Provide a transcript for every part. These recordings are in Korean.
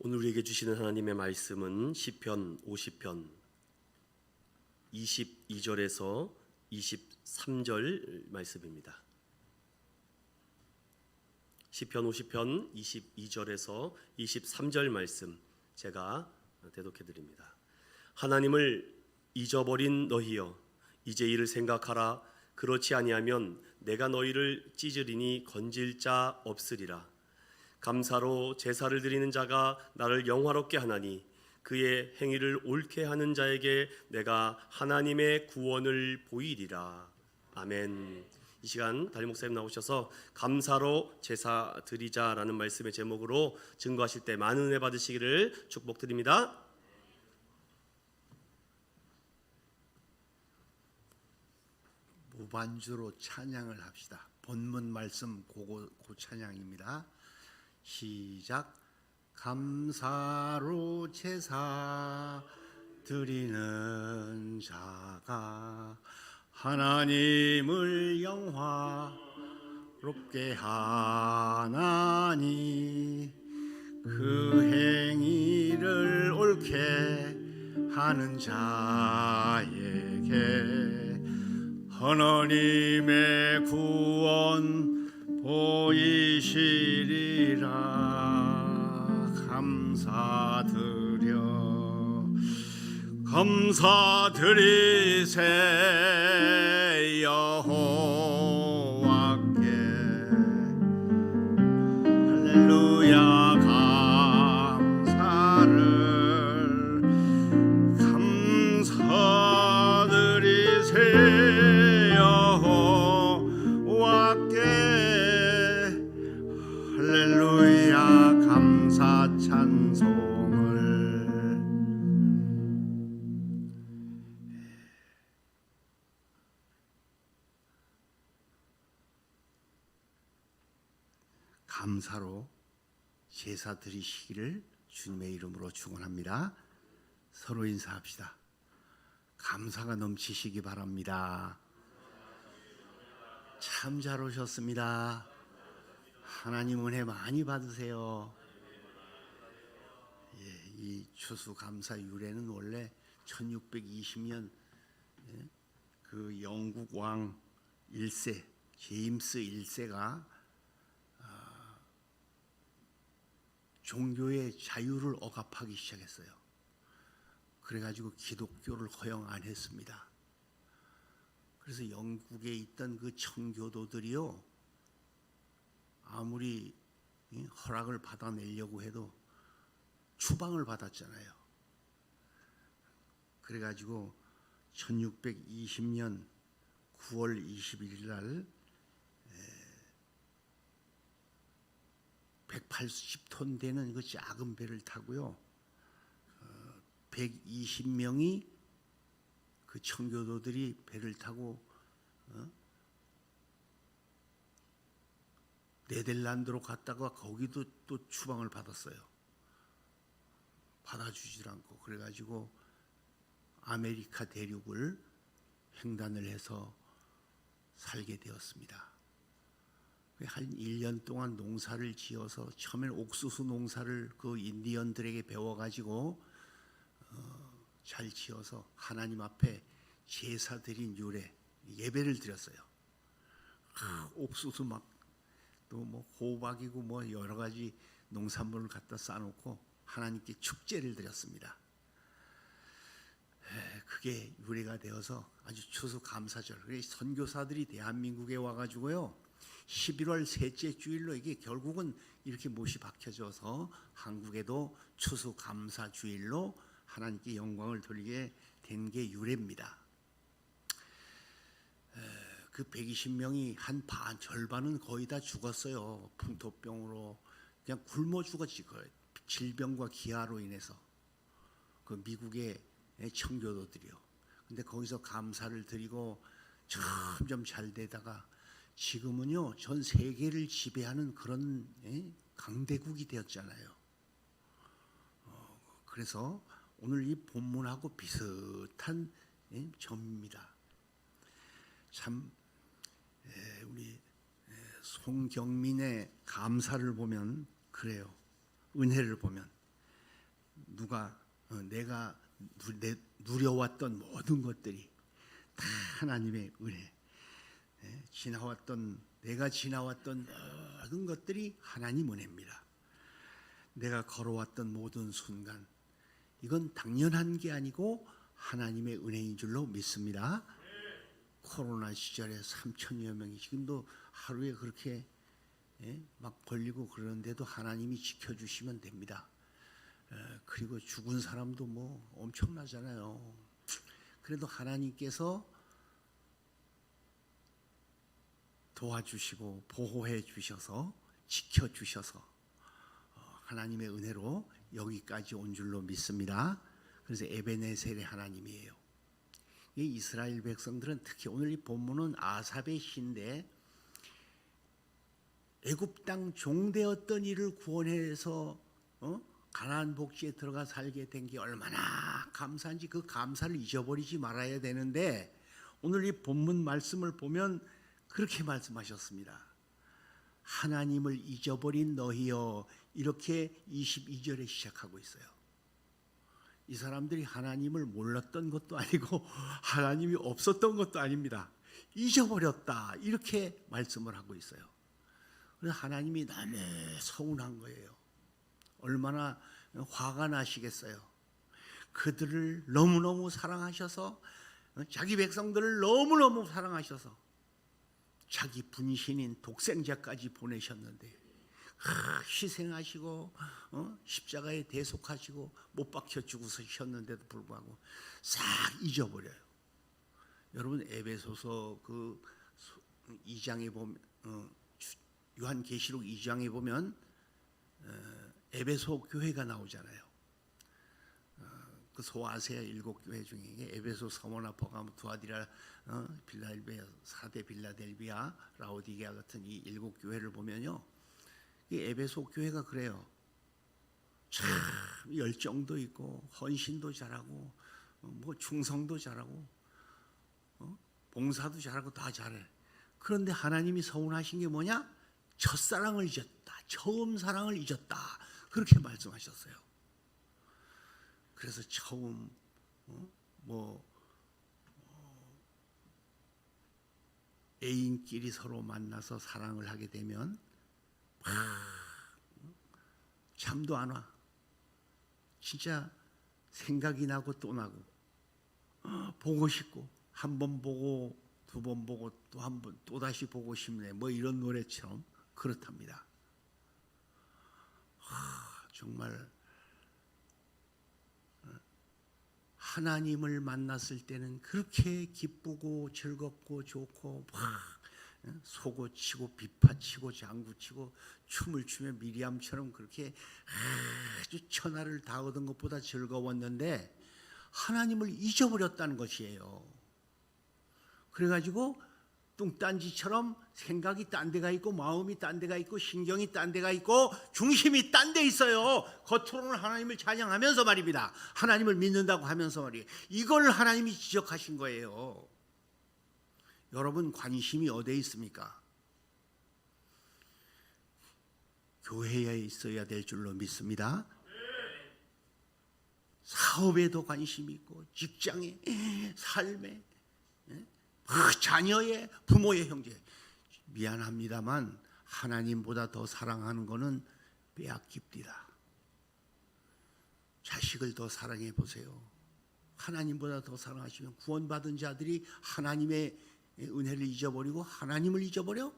오늘 우리에게 주시는 하나님의 말씀은 시편 50편 22절에서 23절 말씀입니다. 시편 50편 22절에서 23절 말씀 제가 대독해 드립니다. 하나님을 잊어버린 너희여, 이제 이를 생각하라. 그렇지 아니하면 내가 너희를 찢으리니 건질 자 없으리라. 감사로 제사를 드리는 자가 나를 영화롭게 하나니 그의 행위를 옳게 하는 자에게 내가 하나님의 구원을 보이리라. 아멘. 이 시간 담임 목사님 나오셔서 감사로 제사 드리자라는 말씀의 제목으로 증거하실 때 많은 은혜 받으시기를 축복드립니다. 무반주로 찬양을 합시다. 본문 말씀 고 찬양입니다. 시작. 감사로 제사 드리는 자가 하나님을 영화롭게 하나니 그 행위를 옳게 하는 자에게 하나님의 구원 보이시리라. 감사드리세 여호와께. 할렐루야. 감사드리세 여호와께. 할렐루야. 감사 찬송을. 감사로 제사 드리시기를 주님의 이름으로 축원합니다. 서로 인사합시다. 감사가 넘치시기 바랍니다. 참 잘 오셨습니다. 하나님 은혜 많이 받으세요. 이 추수감사 유래는 원래 1620년 그 영국 왕 1세 제임스 1세가 종교의 자유를 억압하기 시작했어요. 그래가지고 기독교를 허용 안 했습니다. 그래서 영국에 있던 그 청교도들이요, 아무리 허락을 받아내려고 해도 추방을 받았잖아요. 그래가지고 1620년 9월 21일 날 180톤 되는 그 작은 배를 타고요, 120명이 그 청교도들이 배를 타고 네덜란드로 갔다가 거기도 또 추방을 받았어요. 받아주질 않고. 그래가지고 아메리카 대륙을 횡단을 해서 살게 되었습니다. 한 1년 동안 농사를 지어서 처음엔 옥수수 농사를 그 인디언들에게 배워가지고 잘 지어서 하나님 앞에 제사 드린 유래 예배를 드렸어요. 옥수수 막 또 뭐 호박이고 뭐 여러 가지 농산물을 갖다 쌓아놓고 하나님께 축제를 드렸습니다. 그게 유래가 되어서 아주 추수감사절. 그래서 선교사들이 대한민국에 와가지고요, 11월 셋째 주일로 이게 결국은 이렇게 못이 박혀져서 한국에도 추수감사 주일로 하나님께 영광을 돌리게 된 게 유래입니다. 그 120명이 한 반 절반은 거의 다 죽었어요. 풍토병으로 그냥 굶어 죽었지. 질병과 기아로 인해서. 그 미국의 청교도들이요. 근데 거기서 감사를 드리고 점점 잘 되다가 지금은요, 전 세계를 지배하는 그런 강대국이 되었잖아요. 그래서 오늘 이 본문하고 비슷한 점입니다. 참 우리 송경민의 감사를 보면 그래요. 은혜를 보면 내가 누려왔던 모든 것들이 다 하나님의 은혜, 내가 지나왔던 모든 것들이 하나님 은혜입니다. 내가 걸어왔던 모든 순간, 이건 당연한 게 아니고 하나님의 은혜인 줄로 믿습니다. 코로나 시절에 3천여 명이 지금도 하루에 그렇게 막 걸리고 그러는데도 하나님이 지켜주시면 됩니다. 그리고 죽은 사람도 뭐 엄청나잖아요. 그래도 하나님께서 도와주시고 보호해 주셔서 지켜주셔서 하나님의 은혜로 여기까지 온 줄로 믿습니다. 그래서 에베네셀의 하나님이에요. 이 이스라엘 백성들은 특히 오늘 이 본문은 아삽의 시인데 애굽 땅 종되었던 이를 구원해서 가나안 복지에 들어가 살게 된 게 얼마나 감사한지 그 감사를 잊어버리지 말아야 되는데 오늘 이 본문 말씀을 보면 그렇게 말씀하셨습니다. 하나님을 잊어버린 너희여, 이렇게 22절에 시작하고 있어요. 이 사람들이 하나님을 몰랐던 것도 아니고 하나님이 없었던 것도 아닙니다. 잊어버렸다, 이렇게 말씀을 하고 있어요. 그래서 하나님이 너무 서운한 거예요. 얼마나 화가 나시겠어요. 그들을 너무너무 사랑하셔서, 자기 백성들을 너무너무 사랑하셔서 자기 분신인 독생자까지 보내셨는데 희생하시고 십자가에 대속하시고 못 박혀 죽으셨는데도 불구하고 싹 잊어버려요. 여러분 에베소서 그 2장에 보면 요한계시록 2장에 보면 에베소 교회가 나오잖아요. 그 소아시아 7교회 중에 에베소, 서머나, 버가모, 투아디라, 빌라델비아, 사대 빌라델비아, 라오디게아 같은 이 7교회를 보면요, 이 에베소 교회가 그래요. 참 열정도 있고 헌신도 잘하고 뭐 충성도 잘하고 봉사도 잘하고 다 잘해. 그런데 하나님이 서운하신 게 뭐냐? 첫사랑을 잊었다, 처음 사랑을 잊었다, 그렇게 말씀하셨어요. 그래서 처음 애인끼리 서로 만나서 사랑을 하게 되면 잠도 안 와. 진짜 생각이 나고 또 나고 보고 싶고, 한 번 보고 두 번 보고 또 한 번 또 다시 보고 싶네, 뭐 이런 노래처럼 그렇답니다. 정말 하나님을 만났을 때는 그렇게 기쁘고 즐겁고 좋고 막 소고치고 비파치고 장구치고 춤을 추며 미리암처럼 그렇게 아주 천하를 다 얻은 것보다 즐거웠는데 하나님을 잊어버렸다는 것이에요. 그래가지고 뚱딴지처럼 생각이 딴 데가 있고 마음이 딴 데가 있고 신경이 딴 데가 있고 중심이 딴 데 있어요. 겉으로는 하나님을 찬양하면서 말입니다. 하나님을 믿는다고 하면서 말이에요. 이걸 하나님이 지적하신 거예요. 여러분 관심이 어디에 있습니까? 교회에 있어야 될 줄로 믿습니다. 사업에도 관심이 있고 직장에, 삶에, 자녀의, 부모의, 형제. 미안합니다만 하나님보다 더 사랑하는 것은 빼앗깁니다. 자식을 더 사랑해 보세요. 하나님보다 더 사랑하시면 구원받은 자들이 하나님의 은혜를 잊어버리고 하나님을 잊어버려?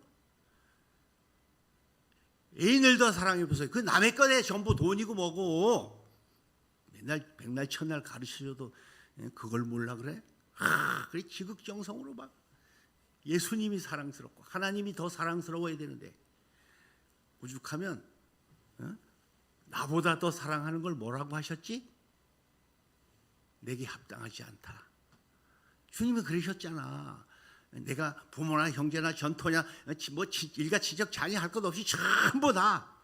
애인을 더 사랑해 보세요. 그 남의 거에 전부 돈이고 뭐고 맨날 백날 천날 가르쳐줘도 그걸 몰라 그래? 그래 지극정성으로 막 예수님이 사랑스럽고 하나님이 더 사랑스러워야 되는데 오죽하면 나보다 더 사랑하는 걸 뭐라고 하셨지? 내게 합당하지 않다. 주님이 그러셨잖아. 내가 부모나 형제나 전토냐 뭐 일가 친척 자녀 할 것 없이 전부 다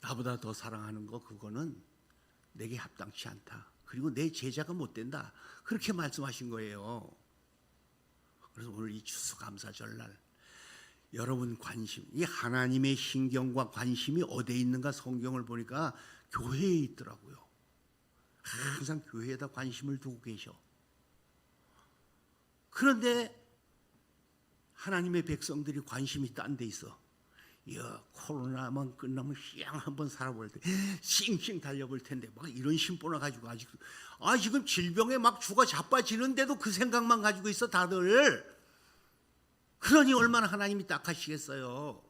나보다 더 사랑하는 거, 그거는 내게 합당치 않다. 그리고 내 제자가 못 된다. 그렇게 말씀하신 거예요. 그래서 오늘 이 추수감사절날 여러분 관심, 이 하나님의 신경과 관심이 어디에 있는가 성경을 보니까 교회에 있더라고요. 항상 교회에다 관심을 두고 계셔. 그런데 하나님의 백성들이 관심이 딴 데 있어. 야, 코로나만 끝나면 쌩 한번 살아볼 때 싱싱 달려볼 텐데 막 이런 심보나 가지고 아직도 지금 질병에 막 죽어 자빠지는데도 그 생각만 가지고 있어 다들. 그러니 얼마나 하나님이 딱하시겠어요.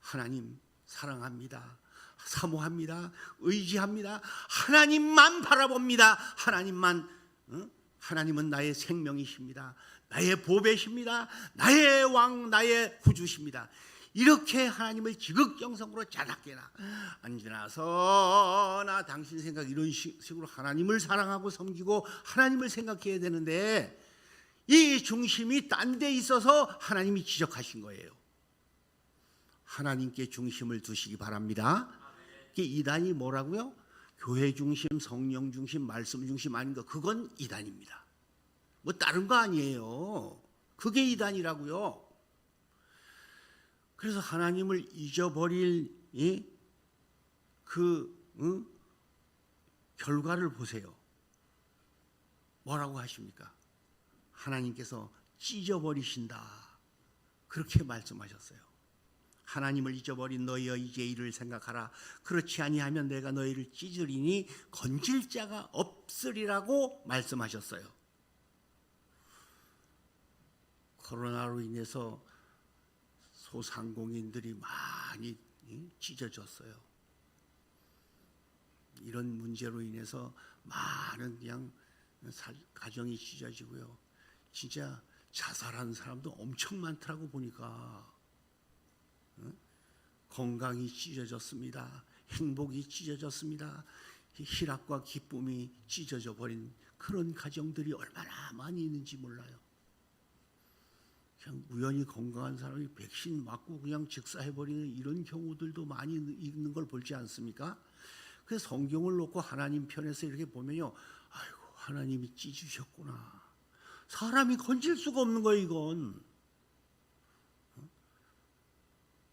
하나님 사랑합니다. 사모합니다. 의지합니다. 하나님만 바라봅니다. 하나님은 나의 생명이십니다. 나의 보배십니다. 나의 왕, 나의 구주십니다. 이렇게 하나님을 지극정성으로 자나깨나 언제나서나 당신 생각 이런 식으로 하나님을 사랑하고 섬기고 하나님을 생각해야 되는데 이 중심이 딴 데 있어서 하나님이 지적하신 거예요. 하나님께 중심을 두시기 바랍니다. 이단이 뭐라고요? 교회 중심, 성령 중심, 말씀 중심 아닌 거 그건 이단입니다. 뭐 다른 거 아니에요. 그게 이단이라고요. 그래서 하나님을 잊어버릴 결과를 보세요. 뭐라고 하십니까? 하나님께서 찢어버리신다. 그렇게 말씀하셨어요. 하나님을 잊어버린 너희여 이제 이를 생각하라. 그렇지 아니하면 내가 너희를 찢으리니 건질 자가 없으리라고 말씀하셨어요. 코로나로 인해서 소상공인들이 많이 찢어졌어요. 이런 문제로 인해서 많은 그냥 가정이 찢어지고요. 진짜 자살하는 사람도 엄청 많더라고 보니까. 건강이 찢어졌습니다. 행복이 찢어졌습니다. 희락과 기쁨이 찢어져 버린 그런 가정들이 얼마나 많이 있는지 몰라요. 그냥 우연히 건강한 사람이 백신 맞고 그냥 즉사해버리는 이런 경우들도 많이 있는 걸 볼지 않습니까? 그래서 성경을 놓고 하나님 편에서 이렇게 보면요. 아이고 하나님이 찢으셨구나. 사람이 건질 수가 없는 거예요 이건.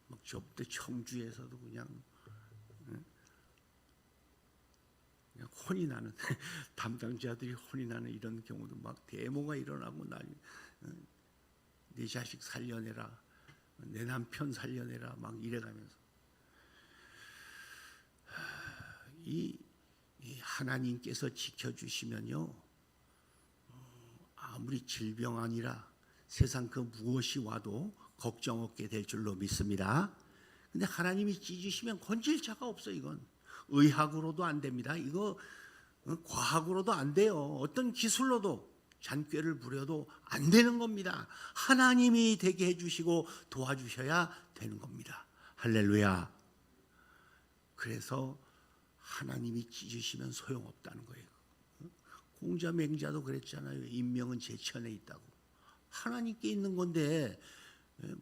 막 저때 청주에서도 그냥 혼이 나는 담당자들이 혼이 나는 이런 경우도 막 데모가 일어나고 내 자식 살려내라, 내 남편 살려내라 막 이래가면서 이 하나님께서 지켜주시면요 아무리 질병 아니라 세상 그 무엇이 와도 걱정 없게 될 줄로 믿습니다. 근데 하나님이 찢으시면 건질 자가 없어. 이건 의학으로도 안 됩니다. 이거 과학으로도 안 돼요. 어떤 기술로도 잔꾀를 부려도 안 되는 겁니다. 하나님이 되게 해주시고 도와주셔야 되는 겁니다. 할렐루야. 그래서 하나님이 찢으시면 소용없다는 거예요. 공자 맹자도 그랬잖아요. 인명은 제천에 있다고. 하나님께 있는 건데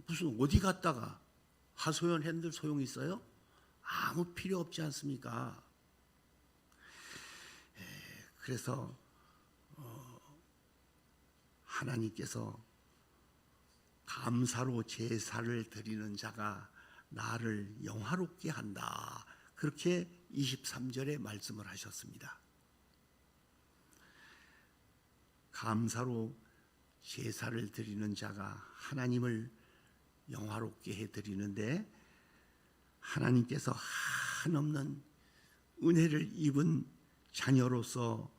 무슨 어디 갔다가 하소연 핸들 소용 있어요? 아무 필요 없지 않습니까? 그래서 하나님께서 감사로 제사를 드리는 자가 나를 영화롭게 한다. 그렇게 23절에 말씀을 하셨습니다. 감사로 제사를 드리는 자가 하나님을 영화롭게 해드리는데 하나님께서 한없는 은혜를 입은 자녀로서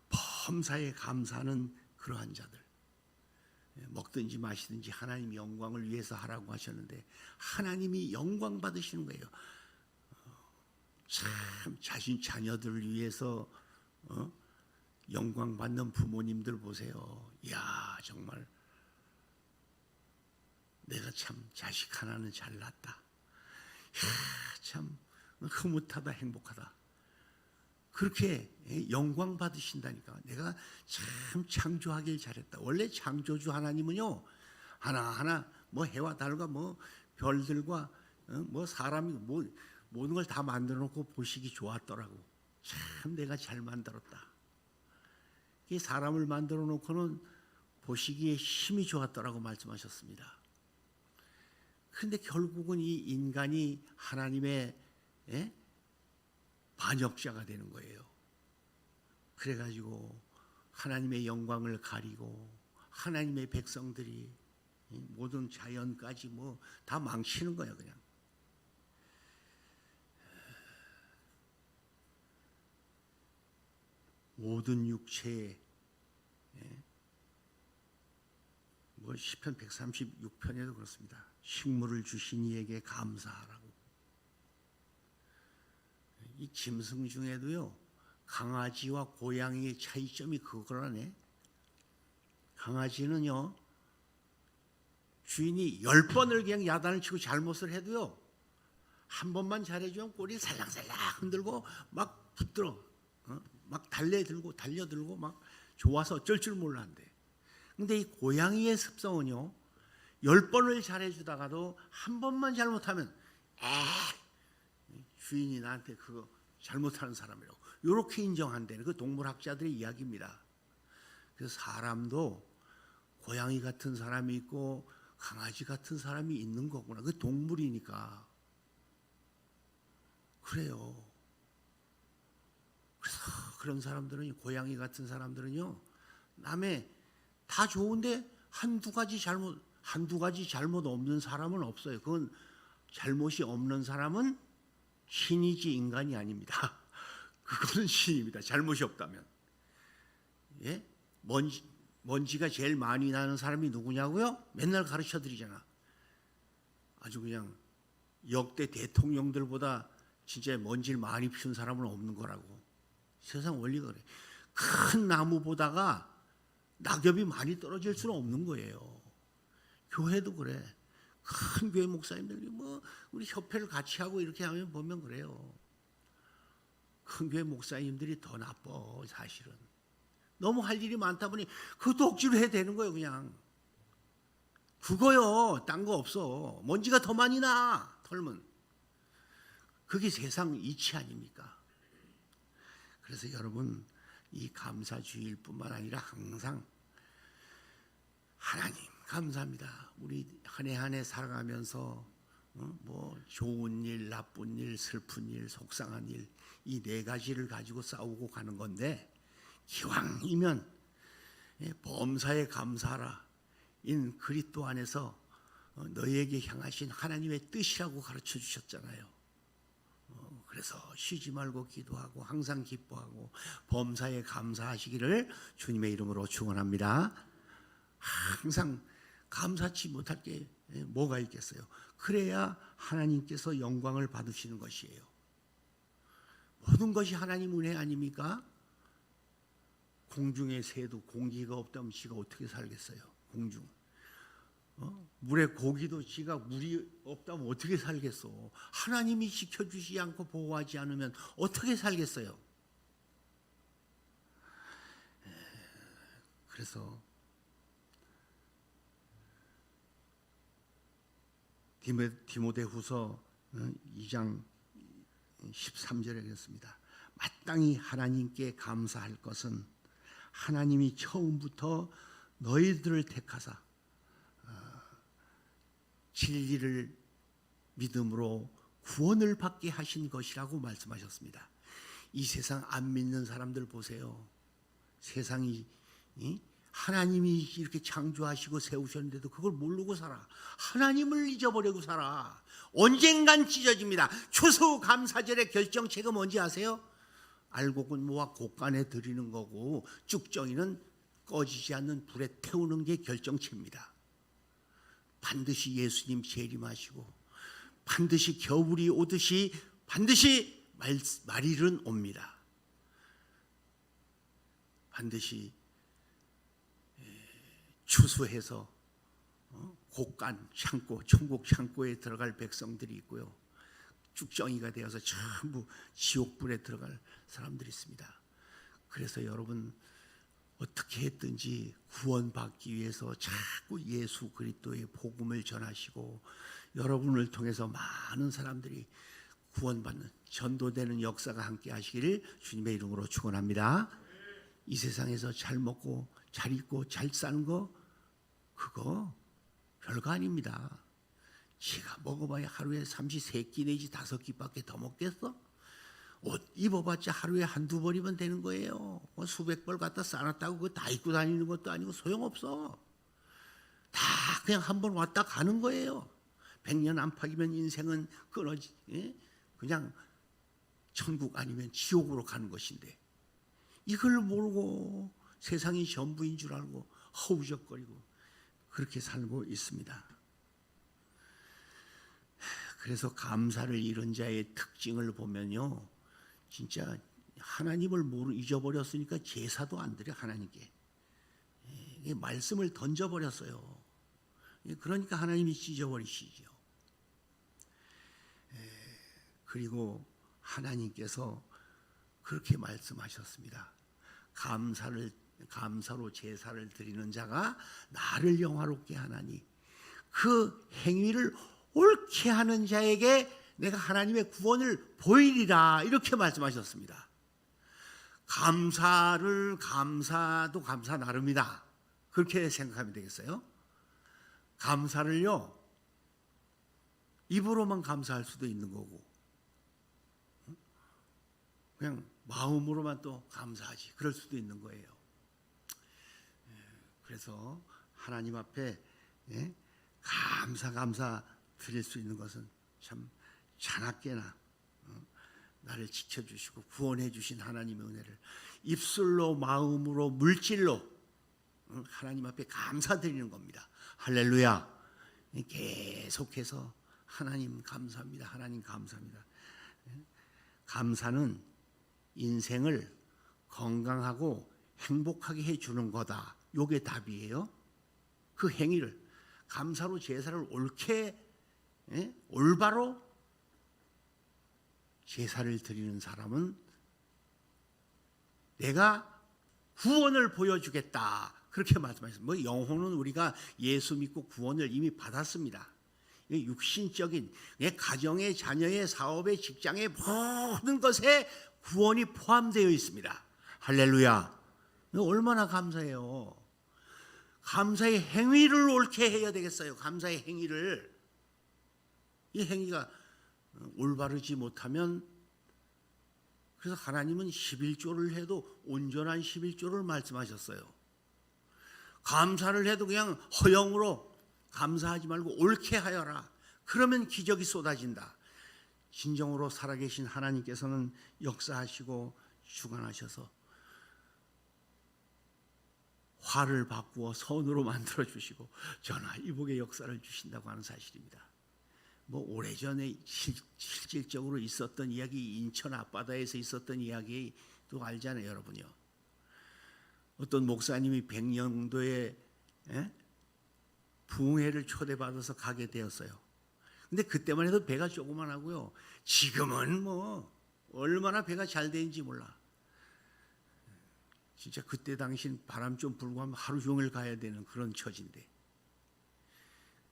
범사에 감사하는 그러한 자들, 먹든지 마시든지 하나님 영광을 위해서 하라고 하셨는데 하나님이 영광 받으시는 거예요. 참 자신 자녀들을 위해서 영광 받는 부모님들 보세요. 이야 정말 내가 참 자식 하나는 잘났다. 참 흐뭇하다 행복하다. 그렇게 영광 받으신다니까. 내가 참 창조하길 잘했다. 원래 창조주 하나님은요 하나하나 뭐 해와 달과 뭐 별들과 뭐 사람이 뭐 모든 걸 다 만들어 놓고 보시기 좋았더라고. 참 내가 잘 만들었다. 이 사람을 만들어 놓고는 보시기에 힘이 좋았더라고 말씀하셨습니다. 그런데 결국은 이 인간이 하나님의 반역자가 되는 거예요. 그래가지고 하나님의 영광을 가리고 하나님의 백성들이 모든 자연까지 뭐 다 망치는 거예요. 그냥 모든 육체에 뭐 시편 136편에도 그렇습니다. 식물을 주신 이에게 감사하라고. 이 짐승 중에도요, 강아지와 고양이의 차이점이 그거라네. 강아지는요, 주인이 10번을 그냥 야단을 치고 잘못을 해도요, 한 번만 잘해주면 꼬리 살랑살랑 흔들고 막 붙들어, 막 달려들고 막 좋아서 어쩔 줄 몰랐는데. 근데 이 고양이의 습성은요, 10번을 잘해주다가도 한 번만 잘못하면 주인이 나한테 그거 잘못하는 사람이라고 이렇게 인정한다는 그 동물학자들의 이야기입니다. 그래서 사람도 고양이 같은 사람이 있고 강아지 같은 사람이 있는 거구나. 그 동물이니까 그래요. 그래서 그런 사람들은, 고양이 같은 사람들은요, 남의 다 좋은데 한두 가지 잘못 없는 사람은 없어요. 그건 잘못이 없는 사람은 신이지 인간이 아닙니다. 그거는 신입니다. 잘못이 없다면. 예? 먼지가 제일 많이 나는 사람이 누구냐고요? 맨날 가르쳐 드리잖아. 아주 그냥 역대 대통령들보다 진짜 먼지를 많이 피운 사람은 없는 거라고. 세상 원리가 그래. 큰 나무 보다가 낙엽이 많이 떨어질 수는 없는 거예요. 교회도 그래. 큰 교회 목사님들이 뭐 우리 협회를 같이 하고 이렇게 하면 보면 그래요. 큰 교회 목사님들이 더 나빠. 사실은 너무 할 일이 많다 보니 그것도 억지로 해야 되는 거예요. 그냥 그거요. 딴 거 없어. 먼지가 더 많이 나. 털면 그게 세상 이치 아닙니까? 그래서 여러분, 이 감사주일 뿐만 아니라 항상 하나님 감사합니다. 우리 한 해 한 해 살아가면서 뭐 좋은 일, 나쁜 일, 슬픈 일, 속상한 일, 이 네 가지를 가지고 싸우고 가는 건데, 기왕이면 범사에 감사하라 인 그리스도 안에서 너희에게 향하신 하나님의 뜻이라고 가르쳐 주셨잖아요. 그래서 쉬지 말고 기도하고 항상 기뻐하고 범사에 감사하시기를 주님의 이름으로 축원합니다. 항상 감사치 못할 게 뭐가 있겠어요? 그래야 하나님께서 영광을 받으시는 것이에요. 모든 것이 하나님 은혜 아닙니까? 공중의 새도 공기가 없다면 지가 어떻게 살겠어요? 공중. 물에 고기도 지가 물이 없다면 어떻게 살겠어? 하나님이 지켜주시지 않고 보호하지 않으면 어떻게 살겠어요? 그래서 디모데후서 2장 13절에 그랬습니다. 마땅히 하나님께 감사할 것은 하나님이 처음부터 너희들을 택하사 진리를 믿음으로 구원을 받게 하신 것이라고 말씀하셨습니다. 이 세상 안 믿는 사람들 보세요. 세상이 하나님이 이렇게 창조하시고 세우셨는데도 그걸 모르고 살아. 하나님을 잊어버리고 살아. 언젠간 찢어집니다. 추수감사절의 결정체가 뭔지 아세요? 알곡은 모아 곡간에 드리는 거고 쭉정이는 꺼지지 않는 불에 태우는 게 결정체입니다. 반드시 예수님 재림하시고 반드시 겨울이 오듯이 반드시 말일은 옵니다. 반드시 추수해서 곡간 창고, 천국 창고에 들어갈 백성들이 있고요. 쭉정이가 되어서 전부 지옥불에 들어갈 사람들이 있습니다. 그래서 여러분 어떻게 했든지 구원받기 위해서 자꾸 예수 그리스도의 복음을 전하시고 여러분을 통해서 많은 사람들이 구원받는 전도되는 역사가 함께 하시기를 주님의 이름으로 축원합니다. 이 세상에서 잘 먹고 잘 입고 잘 사는 거 그거 별거 아닙니다. 지가 먹어봐야 하루에 삼시 3끼 내지 5끼밖에 더 먹겠어? 옷 입어봤자 하루에 한두 벌이면 되는 거예요. 뭐 수백 벌 갖다 싸놨다고 그거 다 입고 다니는 것도 아니고 소용없어. 다 그냥 한 번 왔다 가는 거예요. 100년 안팎이면 인생은 끊어지, 예? 그냥 천국 아니면 지옥으로 가는 것인데 이걸 모르고 세상이 전부인 줄 알고 허우적거리고 그렇게 살고 있습니다. 그래서 감사를 잃은 자의 특징을 보면요, 진짜 하나님을 잊어버렸으니까 제사도 안 드려 하나님께. 이게 말씀을 던져버렸어요. 그러니까 하나님이 찢어버리시죠. 그리고 하나님께서 그렇게 말씀하셨습니다. 감사로 제사를 드리는 자가 나를 영화롭게 하나니 그 행위를 옳게 하는 자에게 내가 하나님의 구원을 보이리라, 이렇게 말씀하셨습니다. 감사도 감사 나름이다, 그렇게 생각하면 되겠어요. 감사를요, 입으로만 감사할 수도 있는 거고 그냥 마음으로만 또 감사하지, 그럴 수도 있는 거예요. 그래서 하나님 앞에 감사 드릴 수 있는 것은 참 자나깨나 나를 지켜주시고 구원해 주신 하나님의 은혜를 입술로, 마음으로, 물질로 하나님 앞에 감사드리는 겁니다. 할렐루야. 계속해서 하나님 감사합니다, 하나님 감사합니다. 감사는 인생을 건강하고 행복하게 해주는 거다, 요게 답이에요. 그 행위를 감사로 제사를 옳게, 올바로 제사를 드리는 사람은 내가 구원을 보여주겠다, 그렇게 말씀하셨습니다. 뭐 영혼은 우리가 예수 믿고 구원을 이미 받았습니다. 육신적인 가정의, 자녀의, 사업의, 직장의 모든 것에 구원이 포함되어 있습니다. 할렐루야. 얼마나 감사해요. 감사의 행위를 옳게 해야 되겠어요. 감사의 행위를. 이 행위가 올바르지 못하면, 그래서 하나님은 11조를 해도 온전한 11조를 말씀하셨어요. 감사를 해도 그냥 허영으로 감사하지 말고 옳게 하여라. 그러면 기적이 쏟아진다. 진정으로 살아계신 하나님께서는 역사하시고 주관하셔서 화를 바꾸어 선으로 만들어 주시고 전화위복의 역사를 주신다고 하는 사실입니다. 뭐 오래전에 실질적으로 있었던 이야기, 인천 앞바다에서 있었던 이야기도 알잖아요, 여러분요. 어떤 목사님이 백령도에 부흥회를 초대받아서 가게 되었어요. 근데 그때만 해도 배가 조그만하고요. 지금은 뭐 얼마나 배가 잘 되는지 몰라. 진짜 그때 당신 바람 좀 불고 하면 하루 종일 가야 되는 그런 처지인데,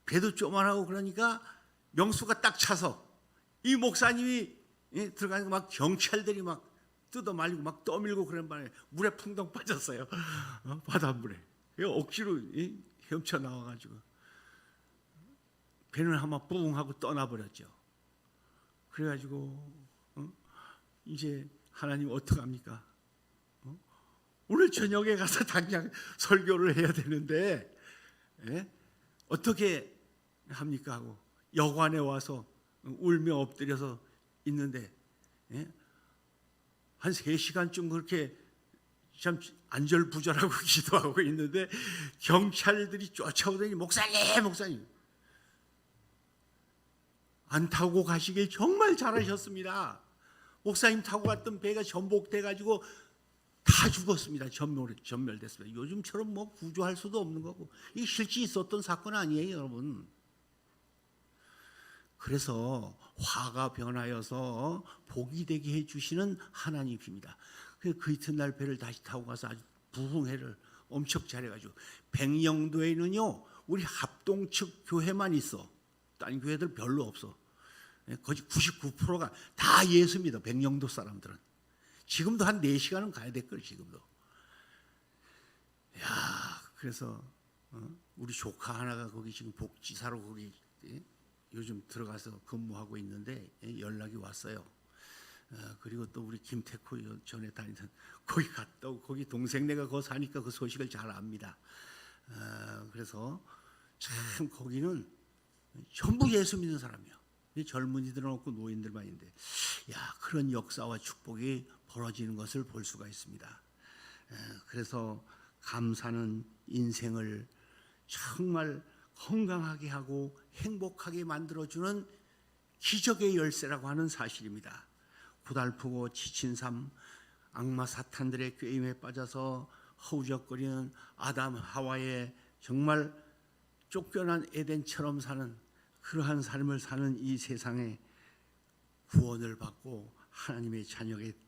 배도 조그만하고 그러니까 명수가 딱 차서 이 목사님이 들어가니까 막 경찰들이 막 뜯어 말리고 막 떠밀고 그런 바람에 물에 풍덩 빠졌어요. 바닷물에. 억지로 헤엄쳐 나와가지고 배는 한번 뿡 하고 떠나버렸죠. 그래가지고 이제 하나님 어떡합니까? 오늘 저녁에 가서 당장 설교를 해야 되는데 어떻게 합니까 하고 여관에 와서 울며 엎드려서 있는데 한 3시간쯤 그렇게 참 안절부절하고 기도하고 있는데 경찰들이 쫓아오더니 목사님 안 타고 가시길 정말 잘하셨습니다. 목사님 타고 갔던 배가 전복돼가지고 다 죽었습니다. 전멸됐습니다. 요즘처럼 뭐 구조할 수도 없는 거고, 이게 실제 있었던 사건 아니에요, 여러분. 그래서 화가 변하여서 복이 되게 해주시는 하나님입니다. 그 이튿날 배를 다시 타고 가서 아주 부흥회를 엄청 잘해가지고, 백령도에는요 우리 합동 측 교회만 있어. 딴 교회들 별로 없어. 거의 99%가 다 예수입니다. 백령도 사람들은. 지금도 한 4시간은 가야 될 걸, 지금도. 야, 그래서 우리 조카 하나가 거기 지금 복지사로 거기 요즘 들어가서 근무하고 있는데 연락이 왔어요. 그리고 또 우리 김태코 전에 다니던 거기 갔다 오고 거기 동생네가 거기 사니까 그 소식을 잘 압니다. 그래서 참 거기는 전부 예수 믿는 사람이요. 젊은이들은 없고 노인들만 있는데, 야, 그런 역사와 축복이 벌어지는 것을 볼 수가 있습니다. 그래서 감사는 인생을 정말 건강하게 하고 행복하게 만들어주는 기적의 열쇠라고 하는 사실입니다. 고달프고 지친 삶, 악마 사탄들의 꾀임에 빠져서 허우적거리는 아담 하와의 정말 쫓겨난 에덴처럼 사는 그러한 삶을 사는 이 세상에 구원을 받고 하나님의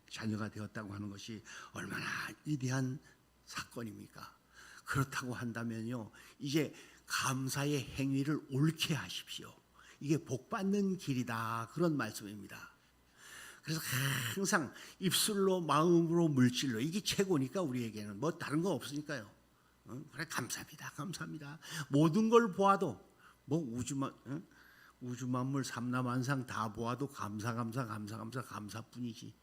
자녀가 되었다고 하는 것이 얼마나 위대한 사건입니까? 그렇다고 한다면요, 이제 감사의 행위를 옳게 하십시오. 이게 복받는 길이다, 그런 말씀입니다. 그래서 항상 입술로 마음으로 물질로, 이게 최고니까 우리에게는 뭐 다른 거 없으니까요. 그래, 감사합니다, 감사합니다. 모든 걸 보아도 뭐 우주 만물 삼라만상 다 보아도 감사뿐이지.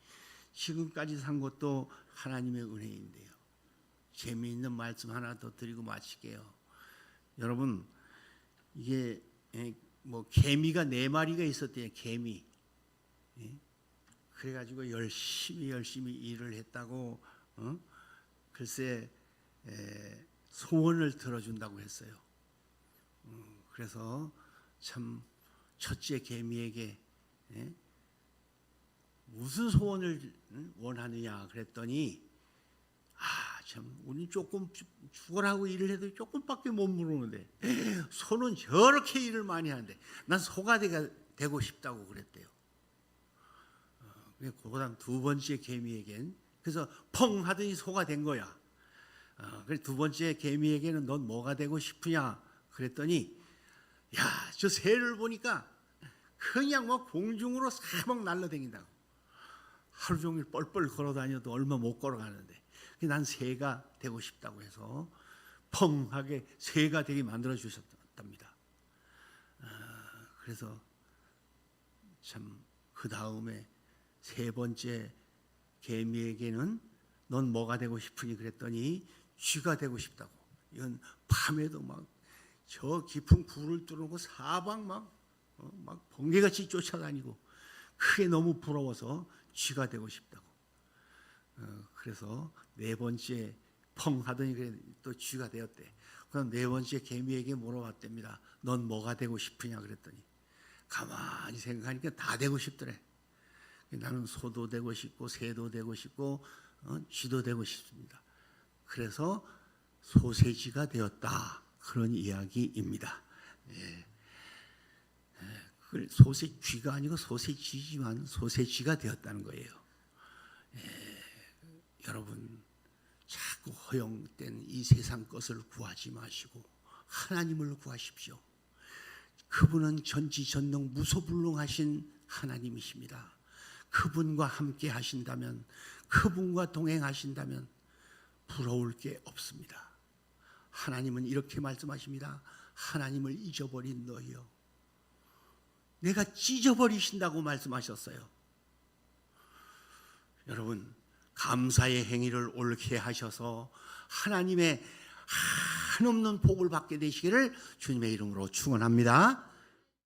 지금까지 산 것도 하나님의 은혜인데요. 재미있는 말씀 하나 더 드리고 마칠게요. 여러분, 이게 뭐 개미가 4마리가 있었대요. 개미. 그래가지고 열심히 일을 했다고, 글쎄 소원을 들어준다고 했어요. 그래서 참 첫째 개미에게 무슨 소원을 원하느냐 그랬더니, 참 우리 조금 죽으라고 일을 해도 조금밖에 못 물었는데 소는 저렇게 일을 많이 하는데 난 소가 되고 싶다고 그랬대요. 그다음 두 번째 개미에겐, 그래서 펑 하더니 소가 된 거야. 그래서 두 번째 개미에게는 넌 뭐가 되고 싶으냐 그랬더니, 야, 저 새를 보니까 그냥 뭐 공중으로 사막 날라다닌다고. 하루 종일 뻘뻘 걸어다녀도 얼마 못 걸어가는데 난 새가 되고 싶다고 해서 펑하게 새가 되게 만들어 주셨답니다. 그래서 참 그 다음에 세 번째 개미에게는 넌 뭐가 되고 싶으니 그랬더니 쥐가 되고 싶다고. 이건 밤에도 막 저 깊은 굴을 뚫고 사방 막 번개같이 쫓아다니고 그게 너무 부러워서 쥐가 되고 싶다고. 그래서 네 번째 펑 하더니 그래 또 쥐가 되었대. 그럼 네 번째 개미에게 물어봤답니다. 넌 뭐가 되고 싶으냐 그랬더니 가만히 생각하니까 다 되고 싶더래. 나는 소도 되고 싶고 새도 되고 싶고 쥐도 되고 싶습니다. 그래서 소세지가 되었다, 그런 이야기입니다. 소세쥐가 아니고 소세지지만 소세지가 되었다는 거예요. 여러분, 자꾸 허용된 이 세상 것을 구하지 마시고 하나님을 구하십시오. 그분은 전지전능 무소불능하신 하나님이십니다. 그분과 함께 하신다면, 그분과 동행하신다면 부러울 게 없습니다. 하나님은 이렇게 말씀하십니다. 하나님을 잊어버린 너희여, 내가 찢어버리신다고 말씀하셨어요. 여러분, 감사의 행위를 옳게 하셔서 하나님의 한없는 복을 받게 되시기를 주님의 이름으로 축원합니다.